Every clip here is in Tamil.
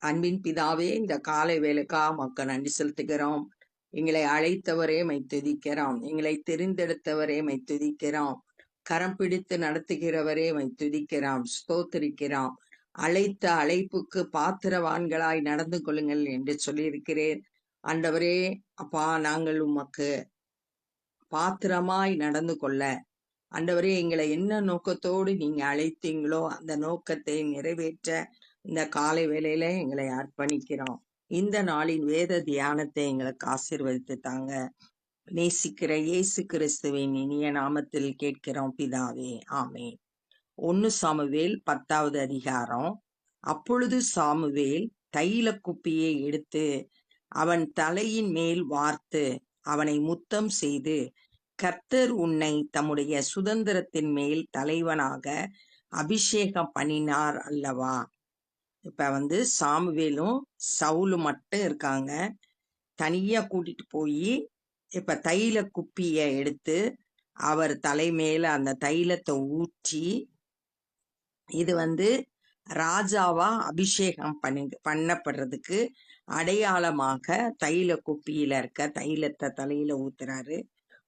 அன்பின் பிதாவே, இந்த காலை வேலைக்கா மக்கள் நன்றி செலுத்துகிறோம். எங்களை அழைத்தவரே மை துதிக்கிறோம். எங்களை தெரிந்தெடுத்தவரே மை துதிக்கிறோம். கரம் பிடித்து நடத்துகிறவரே மை துதிக்கிறோம், ஸ்தோத்திரிக்கிறோம். அழைத்த அழைப்புக்கு பாத்திரவான்களாய் நடந்து கொள்ளுங்கள் என்று சொல்லியிருக்கிறேன். ஆண்டவரே, அப்பா, நாங்கள் உமக்கு பாத்திரமாய் நடந்து கொள்ள, ஆண்டவரே, எங்களை என்ன நோக்கத்தோடு நீங்க அழைத்தீங்களோ அந்த நோக்கத்தை நிறைவேற்ற இந்த காலை வேளையில எங்களை அர்ப்பணிக்கிறோம். இந்த நாளின் வேத தியானத்தை எங்களுக்கு ஆசீர்வதித்து தாங்க. நேசிக்கிற இயேசு கிறிஸ்துவின் இனிய நாமத்தில் கேட்கிறோம் பிதாவே, ஆமென். 1 சாமுவேல் 10வது அதிகாரம். அப்பொழுது சாமுவேல் தைல குப்பியை எடுத்து அவன் தலையின் மேல் வார்த்து அவனை முத்தம் செய்து, கர்த்தர் உன்னை தம்முடைய சுதந்திரத்தின் மேல் தலைவனாக அபிஷேகம் பண்ணினார் அல்லவா. இப்ப சாமுவேலும் சவுலும் மட்டும் இருக்காங்க. தனியா கூட்டிட்டு போய் இப்ப தைல குப்பிய எடுத்து அவர் தலைமையில அந்த தைலத்தை ஊற்றி, இது ராஜாவா அபிஷேகம் பண்ணப்படுறதுக்கு அடையாளமாக தைல குப்பியில இருக்க தைலத்தை தலையில ஊத்துறாரு.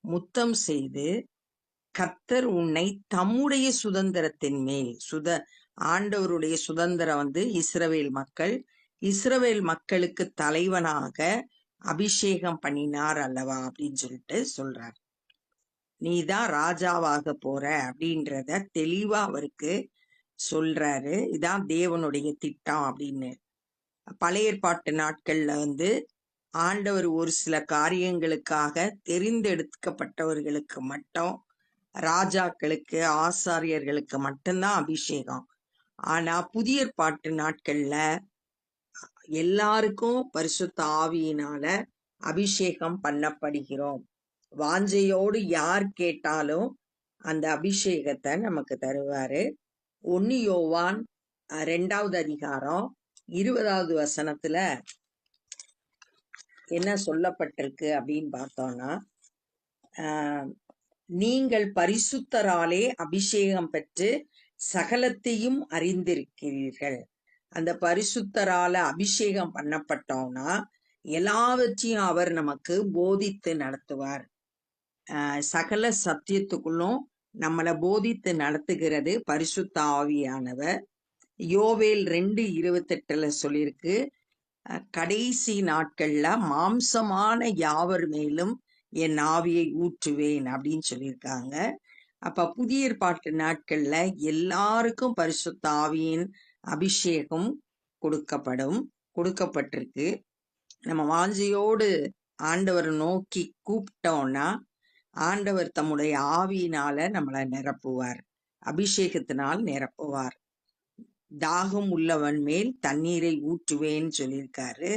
முத்தம் செய்து, கர்த்தர் உன்னை தம்முடைய சுதந்திரத்தின் மேல் ஆண்டவருடைய சுதந்திரம் இஸ்ரவேல் மக்களுக்கு தலைவனாக அபிஷேகம் பண்ணினார் அல்லவா அப்படின்னு சொல்லிட்டு சொல்றார். நீதான் ராஜாவாக போற அப்படின்றத தெளிவா அவருக்கு சொல்றாரு. இதான் தேவனுடைய திட்டம் அப்படின்னு. பழைய ஏற்பாட்டு நாட்கள்ல ஆண்டவர் ஒரு சில காரியங்களுக்காக தெரிந்தெடுக்கப்பட்டவர்களுக்கு மட்டும், ராஜாக்களுக்கு, ஆசாரியர்களுக்கு மட்டும்தான் அபிஷேகம். ஆனா புதிய ஏற்பாட்டு நாட்கள்ல எல்லாருக்கும் பரிசுத்த ஆவியினால அபிஷேகம் பண்ணப்படுகிறோம். வாஞ்சையோடு யார் கேட்டாலும் அந்த அபிஷேகத்தை நமக்கு தருவாரு. 1 யோவான் 2வது அதிகாரம் 20வது வசனத்துல என்ன சொல்லப்பட்டிருக்கு அப்படின்னு பார்த்தோம்னா, நீங்கள் பரிசுத்தராலே அபிஷேகம் பெற்று சகலத்தையும் அறிந்திருக்கிறீர்கள். அந்த பரிசுத்தரால அபிஷேகம் பண்ணப்பட்டோம்னா எல்லாவற்றையும் அவர் நமக்கு போதித்து நடத்துவார். சகல சத்தியத்துக்குள்ளும் நம்மளை போதித்து நடத்துகிறது பரிசுத்த ஆவியானவர். யோவேல் 2:28 சொல்லியிருக்கு, கடைசி நாட்கள்ல மாம்சமான யாவர் மேலும் என் ஆவியை ஊற்றுவேன் அப்படின்னு சொல்லியிருக்காங்க. அப்ப புதிய ஏற்பாட்டு நாட்கள்ல எல்லாருக்கும் பரிசுத்த ஆவியின் அபிஷேகம் கொடுக்கப்பட்டிருக்கு. நம்ம வாஞ்சையோடு ஆண்டவர் நோக்கி கூப்பிட்டோம்னா ஆண்டவர் தம்முடைய ஆவியினால நம்மளை நிரப்புவார், அபிஷேகத்தினால் நிரப்புவார். தாகம் உள்ளவன் மேல் தண்ணீரை ஊற்றுவேன்னு சொல்லியிருக்காரு.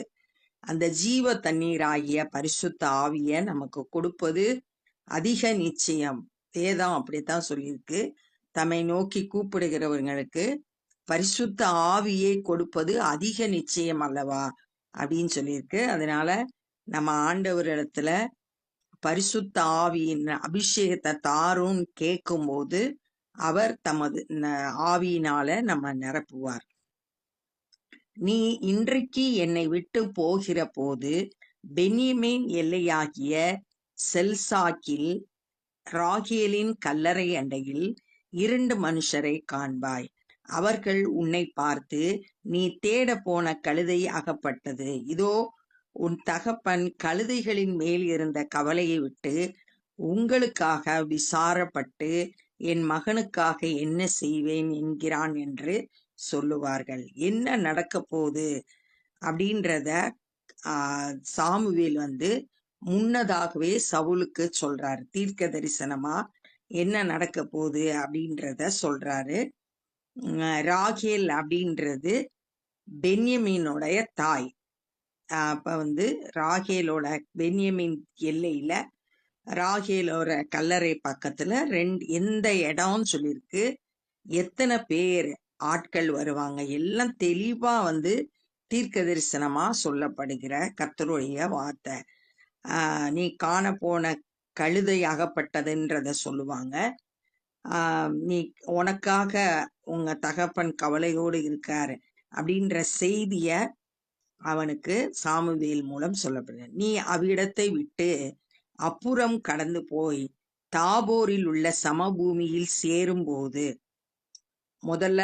அந்த ஜீவ தண்ணீராகிய பரிசுத்த ஆவிய நமக்கு கொடுப்பது அதிக நிச்சயம். வேதம் அப்படித்தான் சொல்லியிருக்கு, தம்மை நோக்கி கூப்பிடுகிறவர்களுக்கு பரிசுத்த ஆவியை கொடுப்பது அதிக நிச்சயம் அல்லவா அப்படின்னு சொல்லியிருக்கு. அதனால நம்ம ஆண்டவரிடத்துல பரிசுத்த ஆவியின் அபிஷேகத்தை தாரும் கேட்கும் போது அவர் தமது ஆவியினால நம்ம நிரப்புவார். நீ இன்றைக்கு என்னை விட்டு போகிற போது பென்யமீன் எல்லையாகிய செல்சாக்கில் ராகேலின் கல்லறை அண்டையில் 2 மனுஷரை காண்பாய். அவர்கள் உன்னை பார்த்து, நீ தேட போன கழுதை அகப்பட்டது, இதோ உன் தகப்பன் கழுதைகளின் மேல் இருந்த கவலையை விட்டு உங்களுக்காக விசாரப்பட்டு என் மகனுக்காக என்ன செய்வேன் என்கிறான் என்று சொல்லுவார்கள். என்ன நடக்க போகுது அப்படின்றத சாமுவேல் முன்னதாகவே சவுலுக்கு சொல்றாரு. தீர்க்க தரிசனமா என்ன நடக்க போகுது அப்படின்றத சொல்றாரு. ராகேல் அப்படின்றது பென்யமீனோடைய தாய். அப்ப ராகேலோட பென்யமீன் எல்லையில ராகேலோட கல்லறை பக்கத்துல எந்த இடம்னு சொல்லியிருக்கு, எத்தனை பேர் ஆட்கள் வருவாங்க, எல்லாம் தெளிவா தீர்க்க தரிசனமா சொல்லப்படுகிற கர்த்தருடைய வார்த்தை. நீ காண போன கழுதை அகப்பட்டதுன்றத சொல்லுவாங்க. நீ உனக்காக உங்க தகப்பன் கவலையோடு இருக்காரு அப்படின்ற செய்திய அவனுக்கு சாமுவேல் மூலம் சொல்லப்படுது. நீ அவ்விடத்தை விட்டு அப்புறம் கடந்து போய் தாபோரில் உள்ள சமபூமியில் சேரும்போது, முதல்ல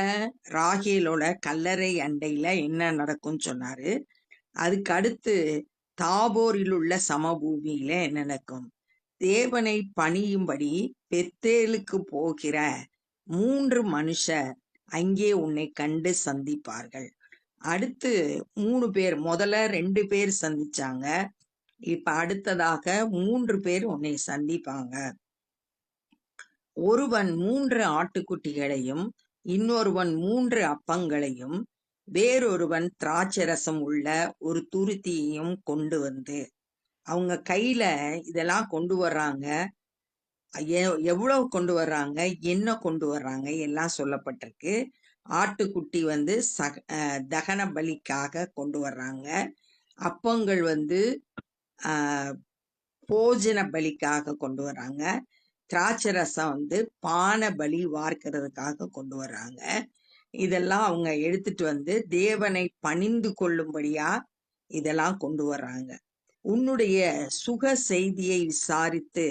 ராகேலோட கல்லறை அண்டையில என்ன நடக்கும்னு சொன்னாரு. அதுக்கு அடுத்து தாபோரில் உள்ள சமபூமியில என்ன நடக்கும்? தேவனை பணியும்படி பெத்தேலுக்கு போகிற 3 மனுஷர் அங்கே உன்னை கண்டு சந்திப்பார்கள். அடுத்து 3 பேர், முதல்ல 2 பேர் சந்திச்சாங்க, இப்ப அடுத்ததாக 3 பேர் உன்னை சந்திப்பாங்க. ஒருவன் 3 ஆட்டுக்குட்டிகளையும், இன்னொருவன் 3 அப்பங்களையும், வேறொருவன் திராட்சரசம் உள்ள ஒரு துருத்தியையும் கொண்டு வந்து, அவங்க கையில இதெல்லாம் கொண்டு வர்றாங்க. எவ்வளவு கொண்டு வர்றாங்க, என்ன கொண்டு வர்றாங்க எல்லாம் சொல்லப்பட்டிருக்கு. ஆட்டுக்குட்டி வந்து தகன பலிக்காக கொண்டு வர்றாங்க. அப்பங்கள் வந்து போஜன பலிக்காக கொண்டு வர்றாங்க. திராட்சை ரசம் வந்து பான பலி வார்க்கிறதுக்காக கொண்டு வர்றாங்க. இதெல்லாம் அவங்க எடுத்துட்டு வந்து தேவனை பணிந்து கொள்ளும்படியா இதெல்லாம் கொண்டு வர்றாங்க. உன்னுடைய சுக செய்தியை விசாரித்து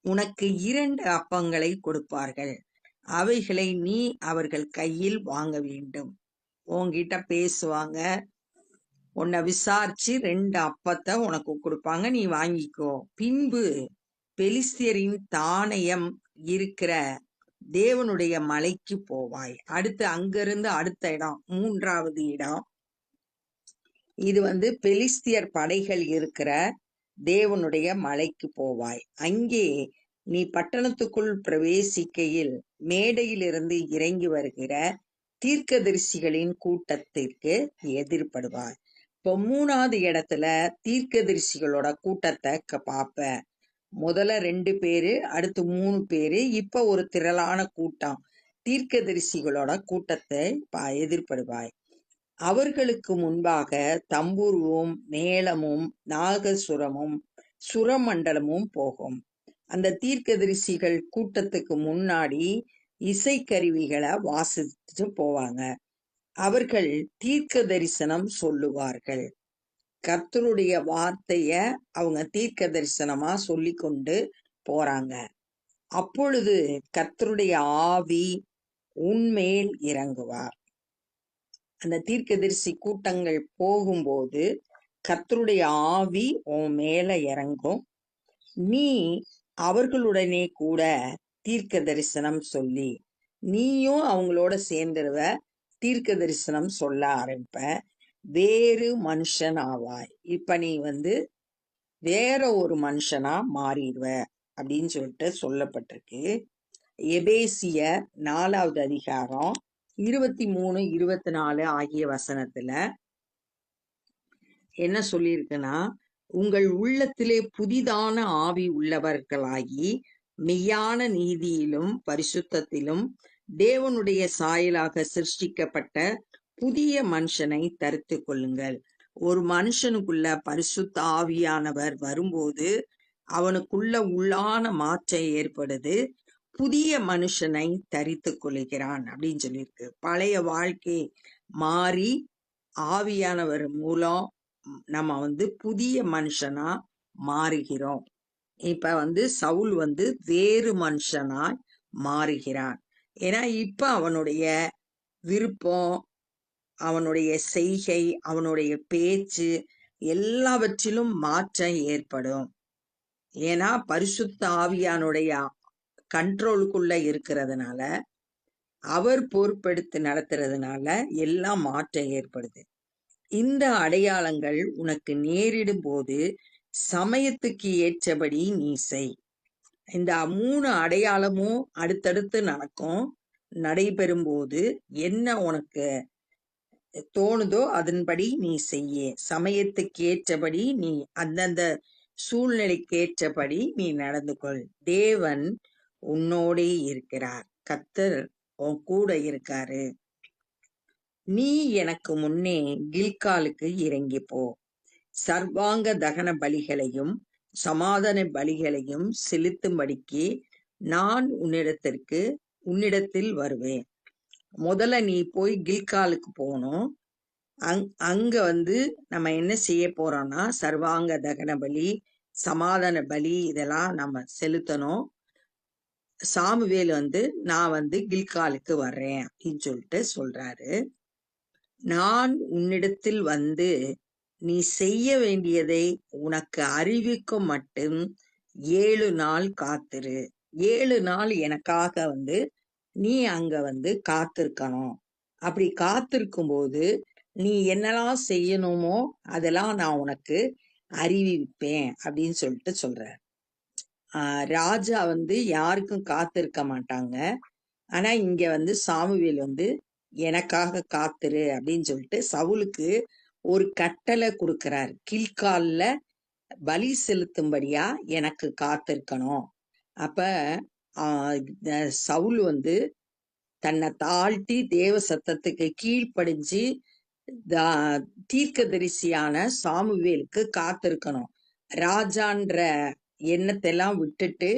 உனக்கு 2 அப்பங்களை கொடுப்பார்கள். அவைகளை நீ அவர்கள் கையில் வாங்க வேண்டும். உன்கிட்ட பேசுவாங்க, உன்னை விசாரிச்சு 2 அப்பத்தை உனக்கு கொடுப்பாங்க, நீ வாங்கிக்கோ. பின்பு பெலிஸ்தியரின் தானியம் இருக்கிற தேவனுடைய மலைக்கு போவாய். அடுத்து அங்கிருந்து அடுத்த இடம், 3வது இடம், இது வந்து பெலிஸ்தியர் படைகள் இருக்கிற தேவனுடைய மலைக்கு போவாய். அங்கே நீ பட்டணத்துக்குள் பிரவேசிக்கையில் மேடையிலிருந்து இறங்கி வருகிற தீர்க்கதரிசிகளின் கூட்டத்திற்கு எதிர்படுவாய். இப்போ 3வது இடத்துல தீர்க்கதரிசிகளோட கூட்டத்தை பார்ப்ப. முதல்ல 2 பேரு, அடுத்து 3 பேரு, இப்ப ஒரு திரளான கூட்டம் தீர்க்கதரிசிகளோட கூட்டத்தை எதிர்படுவாய். அவர்களுக்கு முன்பாக தம்புருவும் மேளமும் நாகசுரமும் சுரமண்டலமும் போகும். அந்த தீர்க்கதரிசிகள் கூட்டத்துக்கு முன்னாடி இசைக்கருவிகளை வாசித்து போவாங்க. அவர்கள் தீர்க்க தரிசனம் சொல்லுவார்கள். கர்த்தருடைய வார்த்தைய அவங்க தீர்க்க தரிசனமா சொல்லி கொண்டு போறாங்க. அப்பொழுது கர்த்தருடைய ஆவி உன்மேல் இறங்குவார். அந்த தீர்க்கதரிசி கூட்டங்கள் போகும்போது கர்த்தருடைய ஆவி உன் மேல இறங்கும். நீ அவர்களுடனே கூட தீர்க்க தரிசனம் சொல்லி நீயும் அவங்களோட சேர்ந்துருவ, தீர்க்க தரிசனம் சொல்ல ஆரம்பிப்ப. வேறு மனுஷன் ஆவாய். இப்ப நீ வந்து வேற ஒரு மனுஷனா மாறிடுவ அப்படின்னு சொல்லிட்டு சொல்லப்பட்டிருக்கு. எபேசியர் 4வது அதிகாரம் 23, 24 ஆகிய வசனத்துல என்ன சொல்லியிருக்குன்னா, உங்கள் உள்ளத்திலே புதிதான ஆவி உள்ளவர்களாகி மெய்யான நீதியிலும் பரிசுத்தத்திலும் தேவனுடைய சாயலாக சிருஷ்டிக்கப்பட்ட புதிய மனுஷனை தரித்து கொள்ளுங்கள். ஒரு மனுஷனுக்குள்ள பரிசுத்த ஆவியானவர் வரும்போது அவனுக்குள்ள உள்ளான மாற்றம் ஏற்படுது. புதிய மனுஷனை தரித்து கொள்கிறான் அப்படின்னு சொல்லியிருக்கு. பழைய வாழ்க்கை மாறி ஆவியானவர் மூலம் நம்ம வந்து புதிய மனுஷனா மாறுகிறோம். இப்ப வந்து சவுல் வந்து வேறு மனுஷனாய் மாறுகிறான். ஏன்னா இப்ப அவனுடைய விருப்பம், அவனுடைய செய்கை, அவனுடைய பேச்சு எல்லாவற்றிலும் மாற்றம் ஏற்படும். ஏன்னா பரிசுத்த ஆவியானுடைய கண்ட்ரோலுக்குள்ள இருக்கிறதுனால, அவர் பொறுப்பெடுத்து நடத்துறதுனால எல்லாம் மாற்றம் ஏற்படுது. இந்த அடையாளங்கள் உனக்கு நேரிடும் போது சமயத்துக்கு ஏற்றபடி நீ செய். இந்த 3 அடையாளமும் அடுத்தடுத்து நடக்கும். நடைபெறும் போது என்ன உனக்கு தோணுதோ அதன்படி நீ செய்ய. சமயத்துக்கு ஏற்றபடி நீ அந்தந்த சூழ்நிலைக்கு ஏற்றபடி நீ நடந்து கொள். தேவன் உன்னோடே இருக்கிறார். கர்த்தர் உன் கூட இருக்காரு. நீ எனக்கு முன்னே கில்காலுக்கு இறங்கி போ. சர்வாங்க தகன பலிகளையும் சமாதான பலிகளையும் செலுத்தும்படிக்கு நான் உன்னிடத்தில் வருவேன். முதல்ல நீ போய் கில்காலுக்கு போகணும். அங்க நம்ம என்ன செய்ய போறோம்னா, சர்வாங்க தகன பலி, சமாதான பலி இதெல்லாம் நம்ம செலுத்தணும். சாமுவேல் நான் கில்காலுக்கு வர்றேன் அப்படின்னு சொல்லிட்டு சொல்றாரு. நான் உன்னிடத்தில் நீ செய்ய வேண்டியதை உனக்கு அறிவிக்கும் மட்டும் 7 நாள் காத்திரு. 7 நாள் எனக்காக நீ அங்க காத்திருக்கணும். அப்படி காத்திருக்கும் போது நீ என்னெல்லாம் செய்யணுமோ அதெல்லாம் நான் உனக்கு அறிவிப்பேன் அப்படின்னு சொல்லிட்டு சொல்றார். ராஜா யாருக்கும் காத்திருக்க மாட்டாங்க. ஆனா இங்க சாமுவேல் எனக்காக காத்திரு அப்படின்னு சொல்லிட்டு சவுலுக்கு ஒரு கட்டளை கொடுக்கிறார். கில்கால்ல பலி செலுத்தும்படியா எனக்கு காத்திருக்கணும். அப்ப சவுல் தன்னை தாழ்த்தி தேவ சத்தத்துக்கு கீழ்ப்படிஞ்சு தீர்க்கதரிசியான சாமுவேலுக்கு காத்திருக்கணும். ராஜான்ற எண்ணத்தை எல்லாம் விட்டுட்டு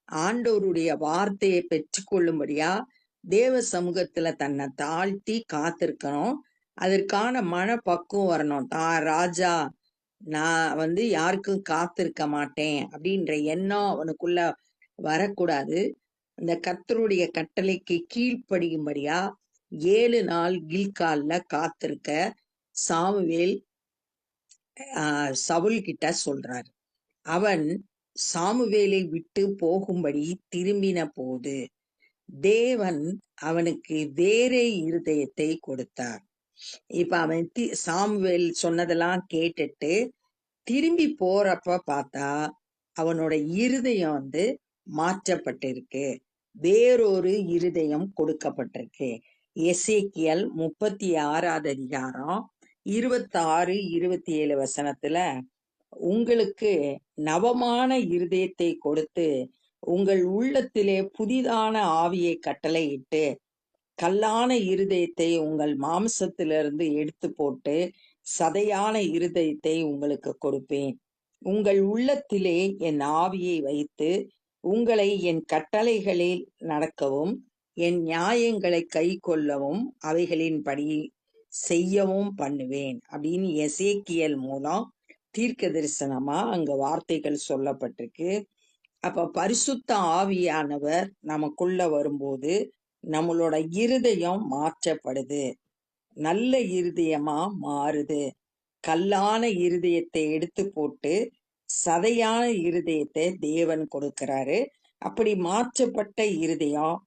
ஆண்டவருடைய வார்த்தையை பெற்றுக்கொள்ளும்படியா தேவ சமூகத்துல தன்னை தாழ்த்தி காத்திருக்கணும். அதற்கான மனப்பக்குவம் வரணும். ராஜா நான் யாருக்கும் காத்திருக்க மாட்டேன் அப்படின்ற எண்ணம் அவனுக்குள்ள வரக்கூடாது. அந்த கர்த்தருடைய கட்டளைக்கு கீழ்ப்படியும்படியா 7 நாள் கில்கால்ல காத்திருக்க சாமுவேல் சவுல் கிட்ட சொல்றாரு. அவன் சாமுவேலை விட்டு போகும்படி திரும்பின போது தேவன் அவனுக்கு வேறே இருதயத்தை கொடுத்தார். இப்ப அவன் சாமுவேல் சொன்னதெல்லாம் கேட்டுட்டு திரும்பி போறப்ப பார்த்தா அவனோட இருதயம் மாற்றப்பட்டிருக்கு. வேறொரு இருதயம் கொடுக்கப்பட்டிருக்கு. எசேக்கியல் 36வது அதிகாரம் 26, 27 வசனத்துல உங்களுக்கு நவமான இருதயத்தை கொடுத்து உங்கள் உள்ளத்திலே புதிதான ஆவியை கட்டளையிட்டு கல்லான இருதயத்தை உங்கள் மாம்சத்திலிருந்து எடுத்து போட்டு சதையான இருதயத்தை உங்களுக்கு கொடுப்பேன். உங்கள் உள்ளத்திலே என் ஆவியை வைத்து உங்களை என் கட்டளைகளில் நடக்கவும் என் நியாயங்களை கை கொள்ளவும் அவைகளின்படி செய்யவும் பண்ணுவேன் அப்படின்னு எசேக்கியல் மூலம் தீர்க்க தரிசனமா அங்க வார்த்தைகள் சொல்லப்பட்டிருக்கு. அப்ப பரிசுத்த ஆவியானவர் நமக்குள்ள வரும்போது நம்மளோட இருதயம் மாற்றப்படுது, நல்ல இருதயமா மாறுது. கல்லான இருதயத்தை எடுத்து போட்டு சதையான இருதயத்தை தேவன் கொடுக்கிறாரு. அப்படி மாற்றப்பட்ட இருதயம்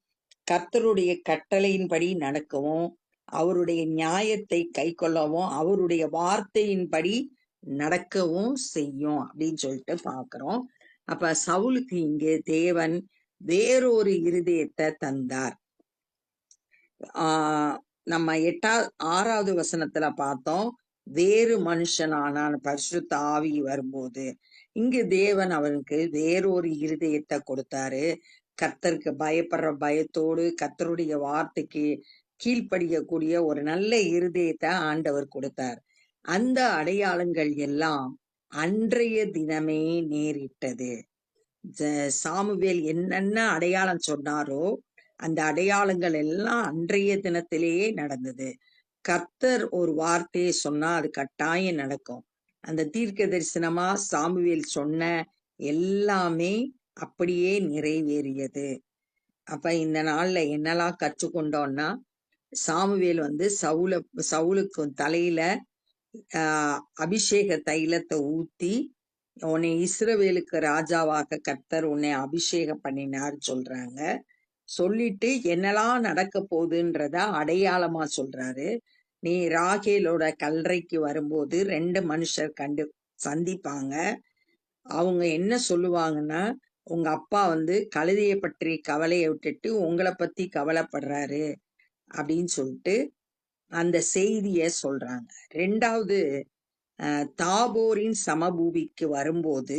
கர்த்தருடைய கட்டளையின்படி நடக்கவும் அவருடைய நியாயத்தை கை கொள்ளவும் அவருடைய வார்த்தையின்படி நடக்கவும் செய்யும் அப்படின்னு சொல்லிட்டு பாக்குறோம். அப்ப சவுலுக்கு இங்கே தேவன் வேறொரு இருதயத்தை தந்தார். நம்ம 6வது வசனத்துல பார்த்தோம், வேறு மனுஷனான பரிசுத்த ஆவி வரும்போது இங்கு தேவன் அவனுக்கு வேறொரு இருதயத்தை கொடுத்தாரு. கர்த்தருக்கு பயப்படுற பயத்தோடு கர்த்தருடைய வார்த்தைக்கு கீழ்ப்படியக்கூடிய ஒரு நல்ல இருதயத்தை ஆண்டவர் கொடுத்தார். அந்த அடையாளங்கள் எல்லாம் அன்றைய தினமே நேரிட்டது. சாமுவேல் என்னென்ன அடையாளம் சொன்னாரோ அந்த அடையாளங்கள் எல்லாம் அன்றைய தினத்திலேயே நடந்தது. கர்த்தர் ஒரு வார்த்தையை சொன்னா அது கட்டாயம் நடக்கும். அந்த தீர்க்க தரிசனமா சாமுவேல் சொன்ன எல்லாமே அப்படியே நிறைவேறியது. அப்ப இந்த நாள்ல என்னெல்லாம் கற்றுக்கொண்டோம்னா, சாமுவேல் சவுலுக்கு தலையில அபிஷேக தைலத்தை ஊத்தி உன்னை இஸ்ரவேலுக்கு ராஜாவாக கர்த்தர் உன்னை அபிஷேகம் பண்ணினார் சொல்றாங்க. சொல்லிட்டு என்னெல்லாம் நடக்க போகுதுன்றத அடையாளமா சொல்றாரு. நீ ராகேலோட கல்லறைக்கு வரும்போது 2 மனுஷர் சந்திப்பாங்க. அவங்க என்ன சொல்லுவாங்கன்னா, உங்க அப்பா கழுதையை பற்றி கவலையை விட்டுட்டு உங்களை பத்தி கவலைப்படுறாரு அப்படின்னு சொல்லிட்டு அந்த செய்திய சொல்றாங்க. 2வது தாபோரின் சமபூமிக்கு வரும்போது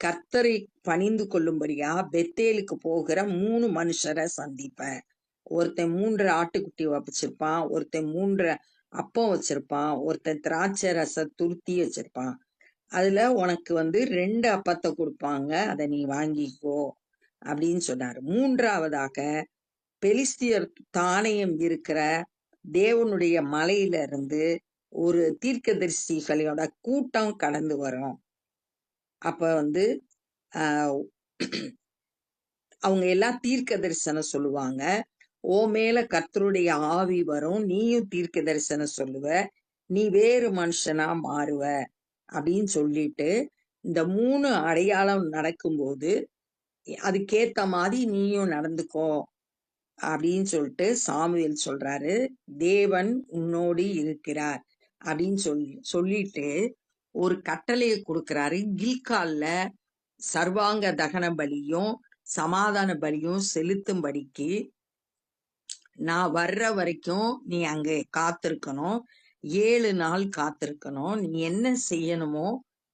கர்த்தரை பணிந்து கொள்ளும்படியா பெத்தேலுக்கு போகிற 3 மனுஷரை சந்திப்ப. ஒருத்தன் 3 ஆட்டுக்குட்டி வச்சிருப்பான், ஒருத்தன் 3 அப்பம் வச்சிருப்பான், ஒருத்தன் திராட்சை ரச துருத்தி வச்சிருப்பான். அதுல உனக்கு 2 அப்பத்தை கொடுப்பாங்க, அதை நீ வாங்கிக்கோ அப்படின்னு சொன்னாரு. 3வதாக பெலிஸ்தியர் தானியம் இருக்கிற தேவனுடைய மலையில இருந்து ஒரு தீர்க்கதரிசிகளோட கூட்டம் கடந்து வரும். அப்ப வந்து ஆஹ் அவங்க எல்லாம் தீர்க்க தரிசனம் சொல்லுவாங்க. ஓ மேல கர்த்தருடைய ஆவி வரும், நீயும் தீர்க்க தரிசனம் சொல்லுவ, நீ வேறு மனுஷனா மாறுவ அப்படின்னு சொல்லிட்டு இந்த 3 அடையாளம் நடக்கும்போது அதுக்கேத்த மாதிரி நீயும் நடந்துக்கோ அப்படின்னு சொல்லிட்டு சாமுவேல் சொல்றாரு. தேவன் உன்னோடு இருக்கிறார் அப்படின்னு சொல்லிட்டு ஒரு கட்டளையை கொடுக்கிறாரு. கில்கால்ல சர்வாங்க தகன பலியும் சமாதான பலியும் செலுத்தும்படிக்கு நான் வர்ற வரைக்கும் நீ அங்கே காத்திருக்கணும். 7 நாள் காத்திருக்கணும். நீ என்ன செய்யணுமோ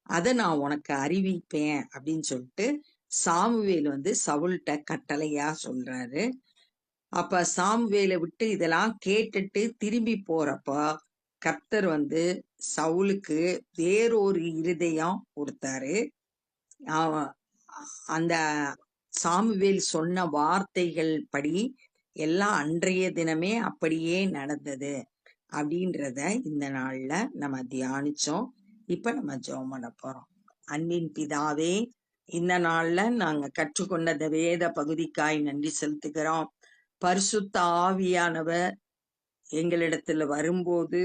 அதை நான் உனக்கு அறிவிப்பேன் அப்படின்னு சொல்லிட்டு சாமுவேல் வந்து சவுல்ட்ட கட்டளையா சொல்றாரு. அப்ப சாமுவேலை விட்டு இதெல்லாம் கேட்டுட்டு திரும்பி போறப்ப கர்த்தர் வந்து சவுலுக்கு வேறொரு இருதயம் கொடுத்தாரு. அவன் அந்த சாமுவேல் சொன்ன வார்த்தைகள் படி எல்லாம் அன்றைய தினமே அப்படியே நடந்தது அப்படின்றத இந்த நாள்ல நம்ம தியானிச்சோம். இப்ப நம்ம ஜெபம் பண்ண போறோம். அன்பின் பிதாவே, இந்த நாள்ல நாங்க கற்றுக்கொண்ட இந்த வேத பகுதிக்காய் நன்றி செலுத்துகிறோம். பரிசுத்த ஆவியானவர் எங்களிடத்துல வரும்போது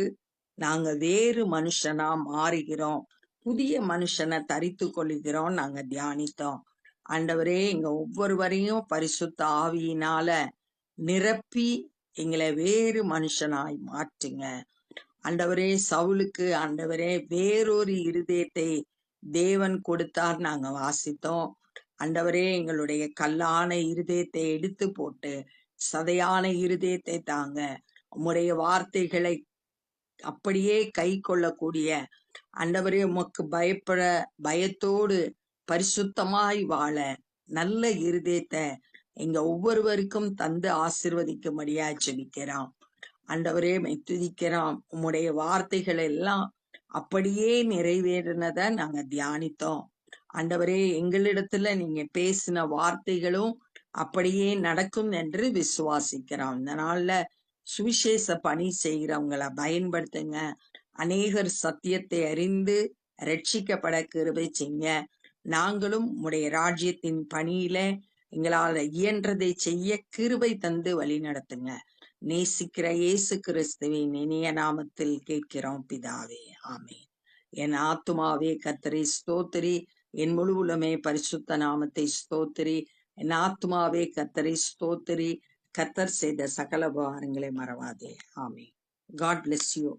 நாங்க வேறு மனுஷனா மாறுகிறோம், புதிய மனுஷனை தரித்து கொள்ளுகிறோம் நாங்க தியானித்தோம். ஆண்டவரே, எங்க ஒவ்வொருவரையும் பரிசுத்த ஆவியினால நிரப்பி எங்களை வேறு மனுஷனாய் மாற்றுங்க. ஆண்டவரே, சவுலுக்கு ஆண்டவரே வேறொரு இருதயத்தை தேவன் கொடுத்தார் நாங்க வாசித்தோம். ஆண்டவரே, எங்களுடைய கல்லான இருதயத்தை எடுத்து போட்டு சதையான இருதயத்தை தாங்க. உம்முடைய வார்த்தைகளை அப்படியே கை கொள்ளக்கூடிய ஆண்டவரே, உமக்கு பயப்பட பயத்தோடு பரிசுத்தமாய் வாழ நல்ல இருதயத்தை எங்க ஒவ்வொருவருக்கும் தந்து ஆசிர்வதிக்கும்படியாய் ஜெபிக்கிறோம். ஆண்டவரே, துதிக்கிறோம். உம்முடைய வார்த்தைகள் எல்லாம் அப்படியே நிறைவேறினத நாங்க தியானித்தோம். ஆண்டவரே, எங்களிடத்துல நீங்க பேசின வார்த்தைகளும் அப்படியே நடக்கும் என்று விசுவாசிக்கிறோம். இந்த நாள்ல சுவிசேஷ பணி செய்கிறவங்களை பயன்படுத்துங்க. அநேகர் சத்தியத்தை அறிந்து ரட்சிக்கப்பட கிருபை செய்யுங்க. நாங்களும் உம்முடைய ராஜ்யத்தின் பணியில எங்களால் இயன்றதை செய்ய கிருபை தந்து வழி நடத்துங்க. நேசிக்கிற இயேசு கிறிஸ்துவின் இனிய நாமத்தில் கேட்கிறோம் பிதாவே, ஆமென். என் ஆத்துமாவே கர்த்தரை ஸ்தோத்திரி, என் முழு உலமே பரிசுத்த நாமத்தை ஸ்தோத்திரி. என் ஆத்துமாவே கர்த்தரை ஸ்தோத்திரி, கர்த்தர் செய்த சகல உபகாரங்களை மறவாதே. ஆமென். God bless you.